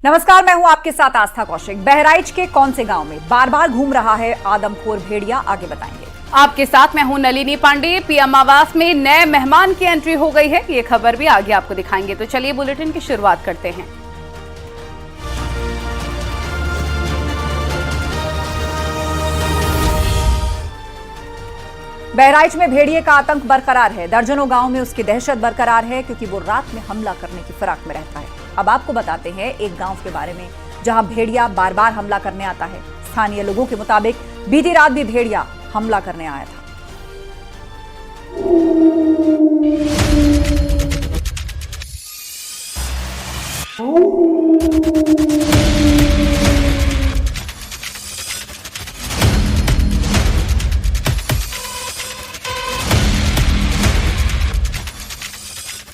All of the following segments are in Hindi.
नमस्कार, मैं हूं आपके साथ आस्था कौशिक। बहराइच के कौन से गांव में बार बार घूम रहा है आदमखोर भेड़िया, आगे बताएंगे। आपके साथ मैं हूं नलिनी पांडे। पीएम आवास में नए मेहमान की एंट्री हो गई है, ये खबर भी आगे आपको दिखाएंगे। तो चलिए बुलेटिन की शुरुआत करते हैं। बहराइच में भेड़िए का आतंक बरकरार है। दर्जनों गांव में उसकी दहशत बरकरार है क्योंकि वो रात में हमला करने की फिराक में रहता है। अब आपको बताते हैं एक गांव के बारे में जहां भेड़िया बार बार हमला करने आता है। स्थानीय लोगों के मुताबिक बीती रात भी भेड़िया हमला करने आया था।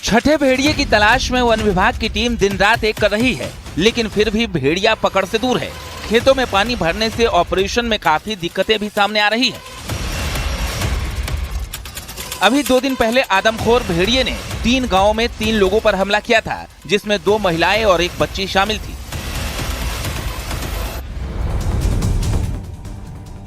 छठे भेड़िए की तलाश में वन विभाग की टीम दिन रात एक कर रही है, लेकिन फिर भी भेड़िया पकड़ से दूर है। खेतों में पानी भरने से ऑपरेशन में काफी दिक्कतें भी सामने आ रही हैं। अभी 2 दिन पहले आदमखोर भेड़िए ने 3 गांवों में 3 लोगों पर हमला किया था, जिसमें 2 महिलाएं और 1 बच्ची शामिल थी।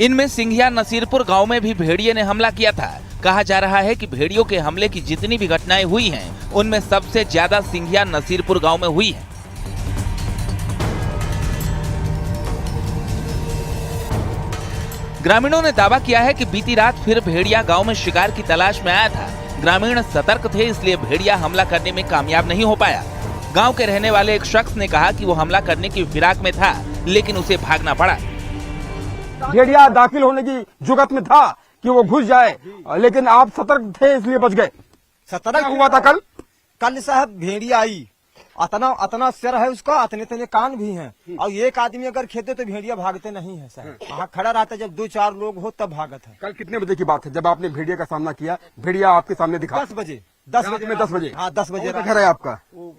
इनमें सिंघिया नसीरपुर गांव में भी भेड़िए ने हमला किया था। कहा जा रहा है कि भेड़ियों के हमले की जितनी भी घटनाएं हुई हैं, उनमें सबसे ज्यादा सिंघिया नसीरपुर गांव में हुई है। ग्रामीणों ने दावा किया है कि बीती रात फिर भेड़िया गांव में शिकार की तलाश में आया था। ग्रामीण सतर्क थे, इसलिए भेड़िया हमला करने में कामयाब नहीं हो पाया। गांव के रहने वाले एक शख्स ने कहा कि वो हमला करने की फिराक में था, लेकिन उसे भागना पड़ा। भेड़िया दाखिल होने की जुगत में था कि वो घुस जाए, लेकिन आप सतर्क थे इसलिए बच गए। सतर्क हुआ था कल साहब भेड़िया आई, अतना सिर है उसका, अतने कान भी हैं, और एक आदमी अगर खेते तो भेड़िया भागते नहीं है सर। वहाँ खड़ा रहता है, जब 2-4 लोग हो तब भागत है। कल कितने बजे की बात है जब आपने भेड़िया का सामना किया? भेड़िया आपके सामने दिखा 10 बजे। 10 बजे में 10 बजे? हाँ 10 बजे। घर है आपका? वो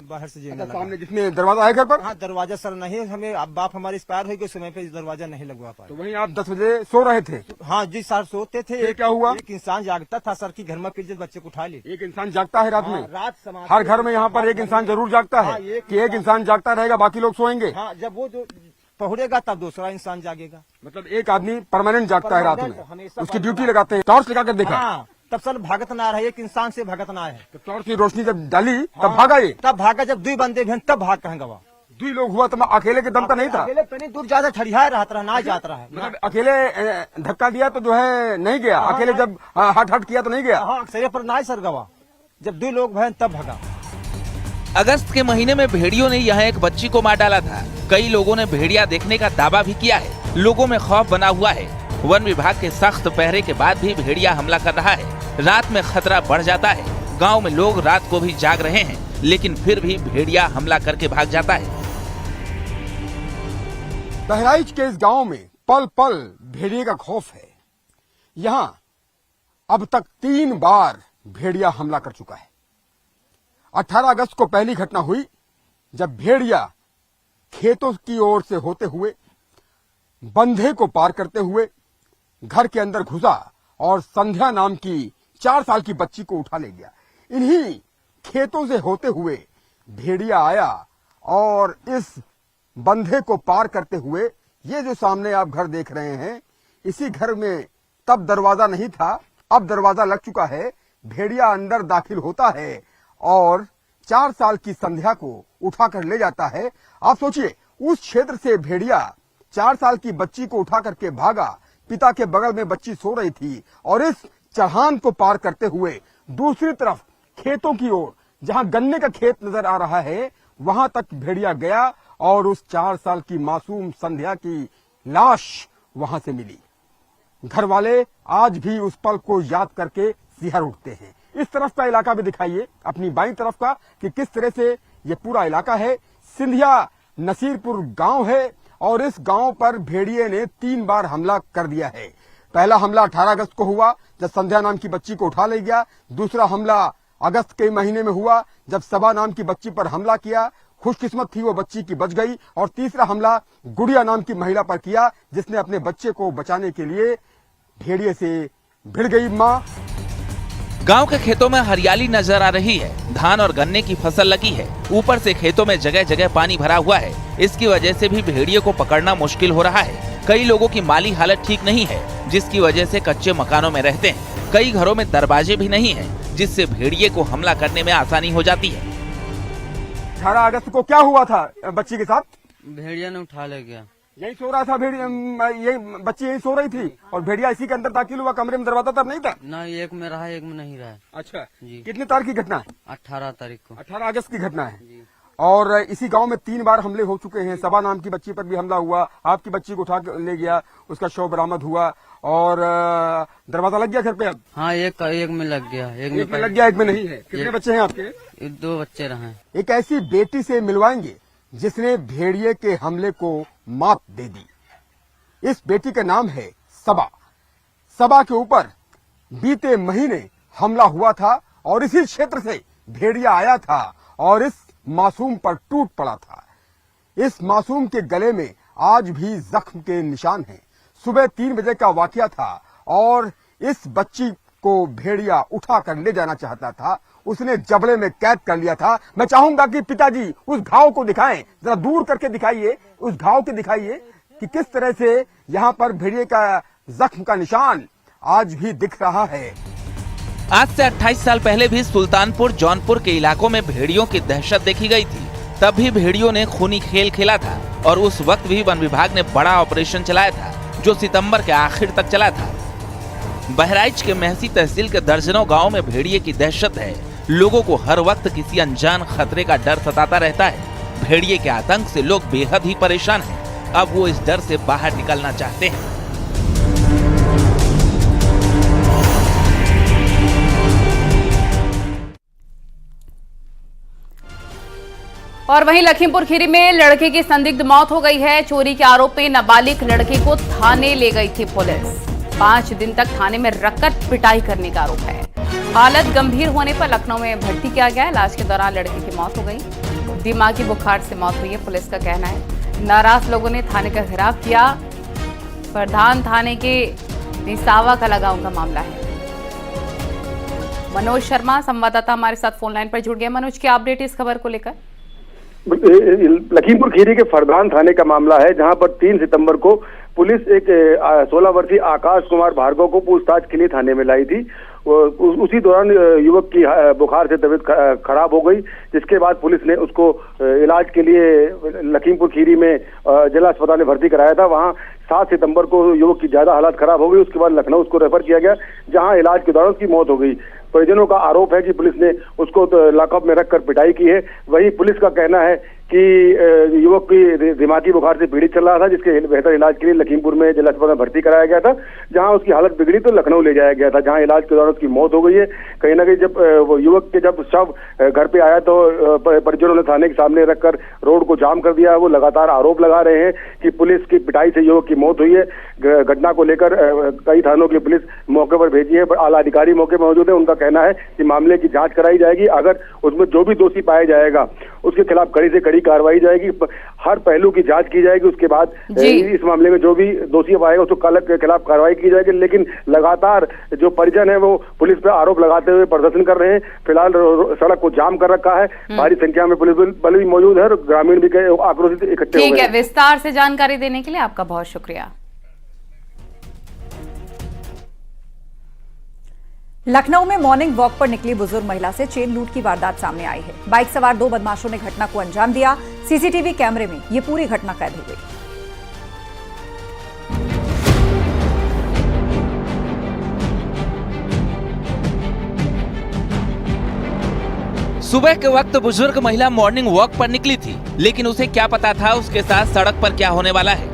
बाहर से अच्छा, सामने जिसमें दरवाजा है घर पर? हाँ दरवाजा सर नहीं, हमें अब बाप हमारे एक्सपायर हो गए, समय पे दरवाजा नहीं लगवा पाए। तो वहीं आप 10 बजे सो रहे थे? हाँ जी सर, सोते थे। क्या हुआ? एक इंसान जागता था सर की घर में, फिर बच्चे को उठा ले। एक इंसान जागता है रात में? रात हर घर में यहाँ पर एक इंसान जरूर जागता है कि एक इंसान जागता रहेगा, बाकी लोग सोएंगे। हाँ, जब वो जो पहुड़ेगा तब दूसरा इंसान जागेगा। मतलब एक आदमी परमानेंट जागता है रात में, उसकी ड्यूटी लगाते हैं। टॉर्च लगा कर देखा? हाँ, तब सर भागत ना रहा है, एक इंसान से भागत ना है। तो टॉर्च की रोशनी जब डाली तब भागा ये? तब भागा, जब 2 बंदे भी तब भाग कहेंगे। 2 लोग हुआ तो अकेले के दम तो नहीं था? अकेले तनी दूर ज्यादा ठड़िया रहता रहा, ना जाता रहा। मतलब अकेले धक्का दिया तो जो है नहीं गया? अकेले जब हट किया तो नहीं गया? हाँ, अक्सर पर ना सर गवा, जब 2 लोग भय तब भागा। अगस्त के महीने में भेड़ियों ने यहाँ एक बच्ची को मार डाला था। कई लोगों ने भेड़िया देखने का दावा भी किया है। लोगों में खौफ बना हुआ है। वन विभाग के सख्त पहरे के बाद भी भेड़िया हमला कर रहा है। रात में खतरा बढ़ जाता है। गांव में लोग रात को भी जाग रहे हैं, लेकिन फिर भी भेड़िया हमला करके भाग जाता है। बहराइच के इस गांव में पल पल भेड़िए का खौफ है। यहां अब तक 3 बार भेड़िया हमला कर चुका है। 18 अगस्त को पहली घटना हुई जब भेड़िया खेतों की ओर से होते हुए बंधे को पार करते हुए घर के अंदर घुसा और संध्या नाम की 4 साल की बच्ची को उठा ले गया। इन्हीं खेतों से होते हुए भेड़िया आया और इस बंधे को पार करते हुए, ये जो सामने आप घर देख रहे हैं, इसी घर में तब दरवाजा नहीं था, अब दरवाजा लग चुका है। भेड़िया अंदर दाखिल होता है और 4 साल की संध्या को उठाकर ले जाता है। आप सोचिए, उस क्षेत्र से भेड़िया 4 साल की बच्ची को उठा करके भागा। पिता के बगल में बच्ची सो रही थी और इस चढ़ान को पार करते हुए दूसरी तरफ खेतों की ओर, जहां गन्ने का खेत नजर आ रहा है, वहां तक भेड़िया गया और उस 4 साल की मासूम संध्या की लाश वहां से मिली। घर वाले आज भी उस पल को याद करके सिहर उठते हैं। इस तरफ का इलाका भी दिखाइए, अपनी बाईं तरफ का, कि किस तरह से ये पूरा इलाका है। सिंधिया नसीरपुर गांव है और इस गांव पर भेड़िए ने 3 बार हमला कर दिया है। पहला हमला 18 अगस्त को हुआ जब संध्या नाम की बच्ची को उठा ले गया। दूसरा हमला अगस्त के महीने में हुआ जब सबा नाम की बच्ची पर हमला किया। खुशकिस्मत थी वो बच्ची की बच गई। और तीसरा हमला गुड़िया नाम की महिला पर किया, जिसने अपने बच्चे को बचाने के लिए भेड़िए से भिड़ गई मां। गांव के खेतों में हरियाली नजर आ रही है। धान और गन्ने की फसल लगी है। ऊपर से खेतों में जगह जगह पानी भरा हुआ है। इसकी वजह से भी भेड़िए को पकड़ना मुश्किल हो रहा है। कई लोगों की माली हालत ठीक नहीं है, जिसकी वजह से कच्चे मकानों में रहते हैं। कई घरों में दरवाजे भी नहीं है, जिससे भेड़िए को हमला करने में आसानी हो जाती है। 18 अगस्त को क्या हुआ था बच्ची के साथ? भेड़िया ने उठा ले गया। यही सो रहा था भेड़िया, ये बच्ची यही सो रही थी और भेड़िया इसी के अंदर दाखिल हुआ, कमरे में दरवाजा तब नहीं था? ना एक में रहा एक में नहीं रहा। अच्छा जी। कितनी तारीख की घटना है? 18 तारीख को। 18 अगस्त की घटना है। और इसी गांव में 3 बार हमले हो चुके हैं। सबा नाम की बच्ची पर भी हमला हुआ, आपकी बच्ची को उठा ले गया, उसका शव बरामद हुआ और दरवाजा लग गया घर पे। अब हाँ एक में लग गया, एक में लग गया, एक में नहीं है। कितने बच्चे हैं आपके? 2 बच्चे रहे। एक ऐसी बेटी से मिलवाएंगे जिसने भेड़िए के हमले को मात दे दी। इस बेटी का नाम है सबा। सबा के ऊपर बीते महीने हमला हुआ था और इसी क्षेत्र से भेड़िया आया था और इस मासूम पर टूट पड़ा था। इस मासूम के गले में आज भी जख्म के निशान हैं। सुबह 3 बजे का वाकया था और इस बच्ची को भेड़िया उठा कर ले जाना चाहता था। उसने जबड़े में कैद कर लिया था। मैं चाहूंगा कि पिताजी उस घाव को दिखाएं, जरा दूर करके दिखाइए, उस घाव के दिखाइए कि किस तरह से यहाँ पर भेड़िए का जख्म का निशान आज भी दिख रहा है। आज से 28 साल पहले भी सुल्तानपुर जौनपुर के इलाकों में भेड़ियों की दहशत देखी गई थी। तब भी भेड़ियों ने खूनी खेल खेला था और उस वक्त भी वन विभाग ने बड़ा ऑपरेशन चलाया था, जो सितंबर के आखिर तक चला था। बहराइच के महसी तहसील के दर्जनों गाँव में भेड़िए की दहशत है। लोगों को हर वक्त किसी अनजान खतरे का डर सताता रहता है। भेड़िए के आतंक से लोग बेहद ही परेशान हैं। अब वो इस डर से बाहर निकलना चाहते हैं। और वहीं लखीमपुर खीरी में लड़के की संदिग्ध मौत हो गई है। चोरी के आरोप में नाबालिग लड़के को थाने ले गई थी पुलिस। 5 दिन तक थाने में रकत पिटाई करने का आरोप है। हालत गंभीर होने पर लखनऊ में भर्ती किया गया। इलाज के दौरान लड़के की मौत हो गई। दिमागी बुखार से मौत हुई है, पुलिस का कहना है। नाराज लोगों ने थाने का घेराव किया। प्रधान थाने के निसावा का लगा उनका मामला है। मनोज शर्मा संवाददाता हमारे साथ फोन लाइन पर जुड़ गए। मनोज, क्या अपडेट इस खबर को लेकर? लखीमपुर खीरी के फरदान थाने का मामला है, जहां पर 3 सितंबर को पुलिस एक 16 वर्षीय आकाश कुमार भार्गव को पूछताछ के लिए थाने में लाई थी। उसी दौरान युवक की बुखार से तबीयत खराब हो गई, जिसके बाद पुलिस ने उसको इलाज के लिए लखीमपुर खीरी में जिला अस्पताल में भर्ती कराया था। वहां 7 सितंबर को युवक की ज्यादा हालत खराब हो गई। उसके बाद लखनऊ उसको रेफर किया गया, जहां इलाज के दौरान उसकी मौत हो गई। परिजनों का आरोप है कि पुलिस ने उसको लॉकअप में रखकर पिटाई की है। वहीं पुलिस का कहना है कि युवक की दिमागी बुखार से पीड़ित चल रहा था, जिसके बेहतर इलाज के लिए लखीमपुर में जिला अस्पताल में भर्ती कराया गया था। जहां उसकी हालत बिगड़ी तो लखनऊ ले जाया गया था, जहां इलाज के दौरान उसकी मौत हो गई है। कहीं ना कहीं जब वो युवक के जब शव घर पे आया तो परिजनों ने थाने के सामने रखकर रोड को जाम कर दिया। वो लगातार आरोप लगा रहे हैं कि पुलिस की पिटाई से युवक की मौत हुई है। घटना को लेकर कई थानों की पुलिस मौके पर भेजी है, आला अधिकारी मौके पर मौजूद है। उनका कहना है कि मामले की जांच कराई जाएगी। अगर उसमें जो भी दोषी पाया जाएगा उसके खिलाफ कड़ी से कड़ी कार्रवाई जाएगी। हर पहलू की जांच की जाएगी। उसके बाद इस मामले में जो भी दोषी पाएगा उसके खिलाफ कार्रवाई की जाएगी। लेकिन लगातार जो परिजन है वो पुलिस पर आरोप लगाते हुए प्रदर्शन कर रहे हैं। फिलहाल सड़क को जाम कर रखा है। भारी संख्या में पुलिस बल भी मौजूद है और ग्रामीण भी आक्रोशित इकट्ठे हो गए। ठीक है, विस्तार से जानकारी देने के लिए आपका बहुत शुक्रिया। लखनऊ में मॉर्निंग वॉक पर निकली बुजुर्ग महिला से चेन लूट की वारदात सामने आई है। बाइक सवार 2 बदमाशों ने घटना को अंजाम दिया। सीसीटीवी कैमरे में ये पूरी घटना कैद हो गई। सुबह के वक्त बुजुर्ग महिला मॉर्निंग वॉक पर निकली थी, लेकिन उसे क्या पता था उसके साथ सड़क पर क्या होने वाला है।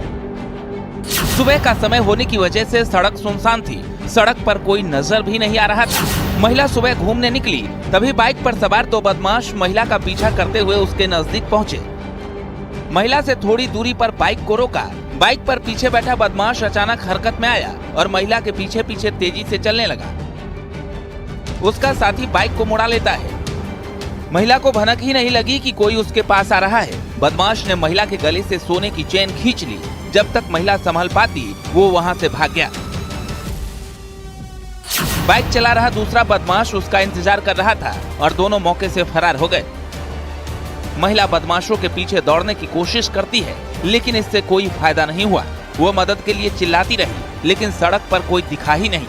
सुबह का समय होने की वजह से सड़क सुनसान थी। सड़क पर कोई नजर भी नहीं आ रहा था। महिला सुबह घूमने निकली, तभी बाइक पर सवार 2 बदमाश महिला का पीछा करते हुए उसके नजदीक पहुंचे। महिला से थोड़ी दूरी पर बाइक को रोका। बाइक पर पीछे बैठा बदमाश अचानक हरकत में आया और महिला के पीछे पीछे तेजी से चलने लगा। उसका साथी बाइक को मुड़ा लेता है। महिला को भनक ही नहीं लगी कि कोई उसके पास आ रहा है। बदमाश ने महिला के गले से सोने की चेन खींच ली। जब तक महिला संभल पाती वो वहां से भाग गया। बाइक चला रहा दूसरा बदमाश उसका इंतजार कर रहा था और दोनों मौके से फरार हो गए। महिला बदमाशों के पीछे दौड़ने की कोशिश करती है, लेकिन इससे कोई फायदा नहीं हुआ। वो मदद के लिए चिल्लाती रही, लेकिन सड़क पर कोई दिखा ही नहीं।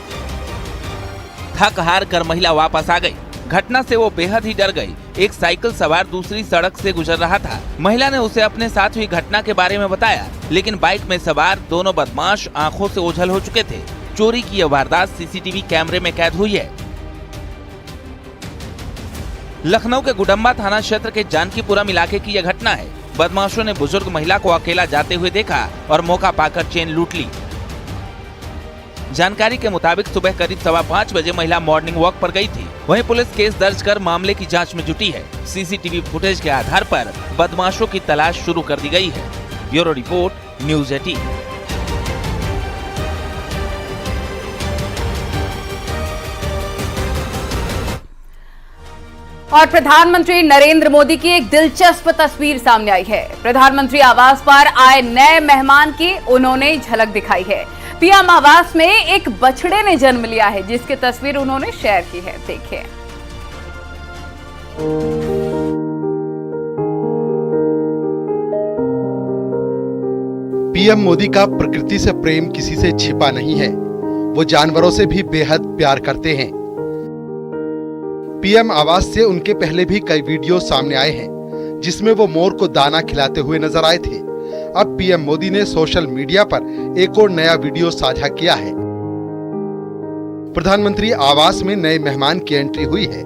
थक हार कर महिला वापस आ गई। घटना से वो बेहद ही डर गई। एक साइकिल सवार दूसरी सड़क से गुजर रहा था। महिला ने उसे अपने साथ हुई घटना के बारे में बताया, लेकिन बाइक में सवार दोनों बदमाश आंखों से ओझल हो चुके थे। चोरी की यह वारदात सीसीटीवी कैमरे में कैद हुई है। लखनऊ के गुडम्बा थाना क्षेत्र के जानकीपुरम इलाके की यह घटना है। बदमाशों ने बुजुर्ग महिला को अकेला जाते हुए देखा और मौका पाकर चेन लूट ली। जानकारी के मुताबिक सुबह करीब 5:15 बजे महिला मॉर्निंग वॉक पर गई थी। वहीं पुलिस केस दर्ज कर मामले की जांच में जुटी है। सीसीटीवी फुटेज के आधार पर बदमाशों की तलाश शुरू कर दी गई है। Bureau report, news 18। और प्रधानमंत्री नरेंद्र मोदी की एक दिलचस्प तस्वीर सामने आई है। प्रधानमंत्री आवास पर आए नए मेहमान की उन्होंने झलक दिखाई है। पीएम आवास में एक बछड़े ने जन्म लिया है, जिसकी तस्वीर उन्होंने शेयर की है। देखिए। पीएम मोदी का प्रकृति से प्रेम किसी से छिपा नहीं है। वो जानवरों से भी बेहद प्यार करते हैं। पीएम आवास से उनके पहले भी कई वीडियो सामने आए हैं, जिसमें वो मोर को दाना खिलाते हुए नजर आए थे। अब पीएम मोदी ने सोशल मीडिया पर एक और नया वीडियो साझा किया है। प्रधानमंत्री आवास में नए मेहमान की एंट्री हुई है।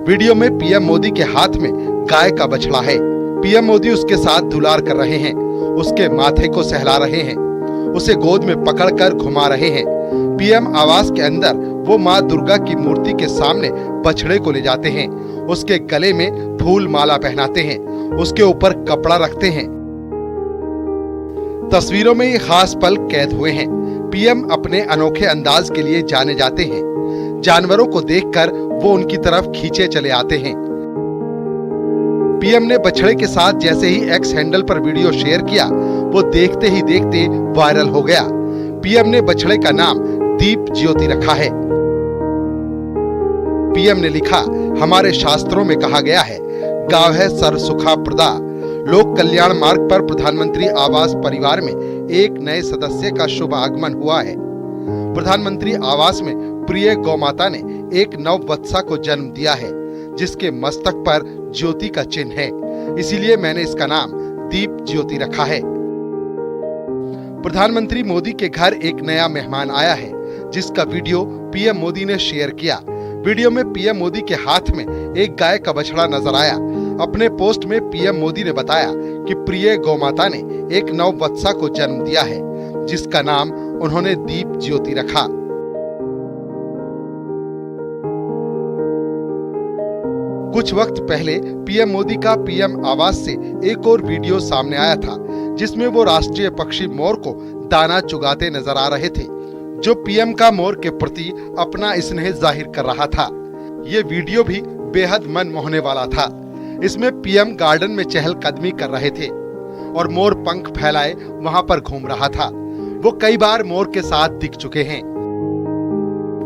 वीडियो में पीएम मोदी के हाथ में गाय का बछड़ा है। पीएम मोदी उसके साथ दुलार कर रहे हैं, उसके माथे को सहला रहे हैं, उसे गोद में पकड़कर घुमा रहे हैं। पीएम आवास के अंदर वो माँ दुर्गा की मूर्ति के सामने बछड़े को ले जाते हैं, उसके गले में फूल माला पहनाते हैं, उसके ऊपर कपड़ा रखते हैं। तस्वीरों में ये खास पल कैद हुए हैं। पीएम अपने अनोखे अंदाज के लिए जाने जाते हैं। जानवरों को देखकर वो उनकी तरफ खींचे चले आते हैं। पीएम ने बछड़े के साथ जैसे ही एक्स हैंडल पर वीडियो शेयर किया, वो देखते ही देखते वायरल हो गया। पीएम ने बछड़े का नाम दीप ज्योति रखा है। पीएम ने लिखा, हमारे शास्त्रों में कहा गया है, गाव है सर्व सुखा प्रदा। लोक कल्याण मार्ग पर प्रधानमंत्री आवास परिवार में एक नए सदस्य का शुभ आगमन हुआ है। प्रधानमंत्री आवास में प्रिय गौ माता ने एक नव वत्सा को जन्म दिया है, जिसके मस्तक पर ज्योति का चिन्ह है। इसीलिए मैंने इसका नाम दीप ज्योति रखा है। प्रधानमंत्री मोदी के घर एक नया मेहमान आया है, जिसका वीडियो पीएम मोदी ने शेयर किया। वीडियो में पीएम मोदी के हाथ में एक गाय का बछड़ा नजर आया। अपने पोस्ट में पीएम मोदी ने बताया कि प्रिय गौ माता ने एक नव वत्सा को जन्म दिया है, जिसका नाम उन्होंने दीप ज्योति रखा। कुछ वक्त पहले पीएम मोदी का पीएम आवास से एक और वीडियो सामने आया था, जिसमें वो राष्ट्रीय पक्षी मोर को दाना चुगाते नजर आ रहे थे, जो पीएम का मोर के प्रति अपना स्नेह जाहिर कर रहा था। ये वीडियो भी बेहद मन मोहने वाला था। इसमें पीएम गार्डन में चहलकदमी कर रहे थे और मोर पंख फैलाए वहां पर घूम रहा था। वो कई बार मोर के साथ दिख चुके हैं।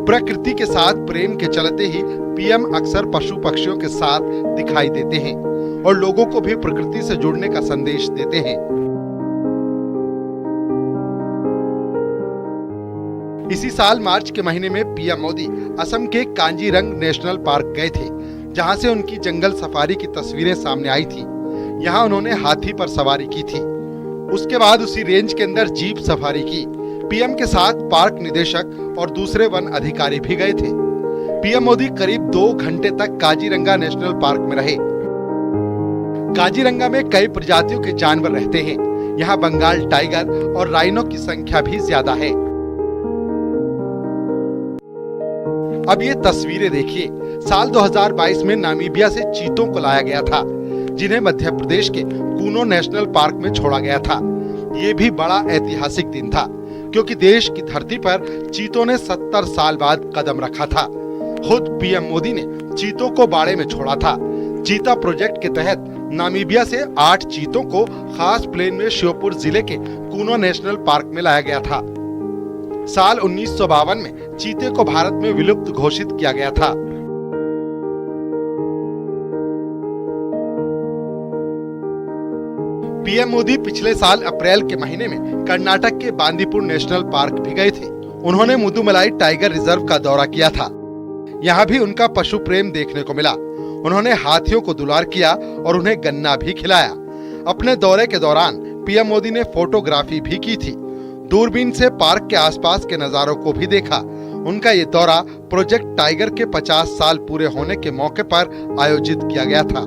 प्रकृति के साथ प्रेम के चलते ही पीएम अक्सर पशु पक्षियों के साथ दिखाई देते हैं और लोगों को भी प्रकृति से जुड़ने का संदेश देते हैं। इसी साल मार्च के महीने में पीएम मोदी असम के कांजीरंग नेशनल पार्क गए थे, जहां से उनकी जंगल सफारी की तस्वीरें सामने आई थी। यहां उन्होंने हाथी पर सवारी की थी। उसके बाद उसी रेंज के अंदर जीप सफारी की। पीएम के साथ पार्क निदेशक और दूसरे वन अधिकारी भी गए थे। पीएम मोदी करीब 2 घंटे तक काजीरंगा नेशनल पार्क में रहे। काजीरंगा में कई प्रजातियों के जानवर रहते हैं। यहाँ बंगाल टाइगर और राइनो की संख्या भी ज्यादा है। अब ये तस्वीरें देखिए। साल 2022 में नामीबिया से चीतों को लाया गया था, जिन्हें मध्य प्रदेश के कूनो नेशनल पार्क में छोड़ा गया था। ये भी बड़ा ऐतिहासिक दिन था, क्योंकि देश की धरती पर चीतों ने 70 साल बाद कदम रखा था। खुद पीएम मोदी ने चीतों को बाड़े में छोड़ा था। चीता प्रोजेक्ट के तहत नामीबिया से 8 चीतों को खास प्लेन में श्योपुर जिले के कूनो नेशनल पार्क में लाया गया था। साल 1952 में चीते को भारत में विलुप्त घोषित किया गया था। पीएम मोदी पिछले साल अप्रैल के महीने में कर्नाटक के बांदीपुर नेशनल पार्क भी गए थे। उन्होंने मुदुमलाई टाइगर रिजर्व का दौरा किया था। यहाँ भी उनका पशु प्रेम देखने को मिला। उन्होंने हाथियों को दुलार किया और उन्हें गन्ना भी खिलाया। अपने दौरे के दौरान पीएम मोदी ने फोटोग्राफी भी की थी। दूरबीन से पार्क के आसपास के नजारों को भी देखा। उनका ये दौरा प्रोजेक्ट टाइगर के 50 साल पूरे होने के मौके पर आयोजित किया गया था।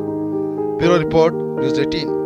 Bureau report, news 18।